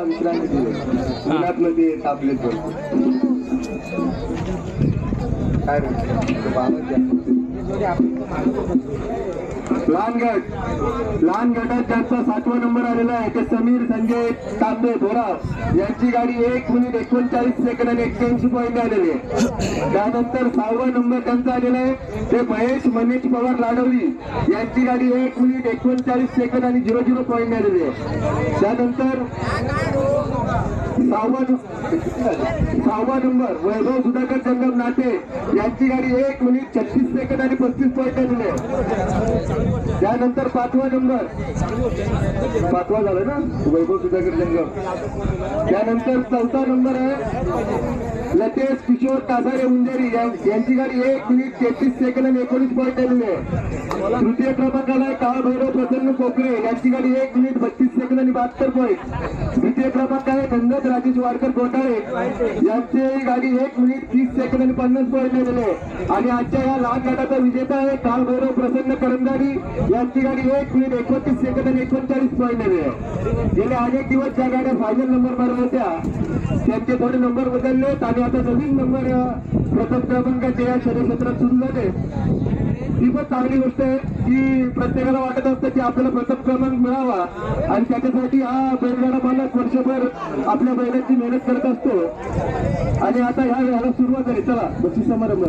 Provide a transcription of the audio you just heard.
विश्रांती दिली उन्हातलं ते तापले काय लहान गटात ज्यांचा 7वा नंबर आलेला आहे ते समीर संजय तांबे धोराव यांची गाडी 1 मिनिट 39 सेकंद आणि 81 पॉईंट आलेली आहे। त्यानंतर 6वा नंबर त्यांचा आलेला आहे ते महेश मनीष पवार लाडवली यांची गाडी 1 मिनिट 39 सेकंद आणि 00 पॉईंट आलेली आहे। त्यानंतर 6वा नंबर वैभव सुधाकर जंगम नाटे यांची गाडी 1 मिनिट 36 सेकंद आणि 35 पॉईंट आलेली आहे। त्यानंतर 5वा नंबर 5वा झाला ना वैभव सुधाकर जंगम। त्यानंतर 4था नंबर आहे लतेश किशोर कासारे उंजेरी यांची गाडी 1 मिनिट 33 सेकंद आणि 19 पॉईंट आलेली आहे। तृतीय क्रमांकाला आहे काळ भैरव प्रसन्न कोकरे यांची गाडी 1 मिनिट 32 सेकंद आणि 72 पॉईंट। द्वितीय क्रमांक आहे धनराज राजेश वाडकर घोटाळे यांची गाडी 1 मिनिट 30 सेकंद आणि 50 पॉईंट आलेली आहे। आणि आजच्या या लहान गटाचा विजेता आहे काळ भैरव प्रसन्न करंजाडी यांची गाडी 1 मिनिट 29 सेकंद आणि 39 पॉईंट आलेली आहे। गेले अनेक दिवस ज्या गाड्या फायनल नंबर मारत होत्या त्यांचे थोडे नंबर बदलले आणि आता नवीन नंबर प्रथम क्रमांकाचे या शर्यक्षेत्रात सुरू झाले। ही पण चांगली गोष्ट आहे की प्रत्येकाला वाटत असतं की आपल्याला प्रथम क्रमांक मिळावा आणि त्याच्यासाठी हा बैलगाडा मालक वर्षभर आपल्या बैलांची मेहनत करत असतो आणि आता ह्या वेळेला सुरुवात आहे। चला बक्षीस समारंभ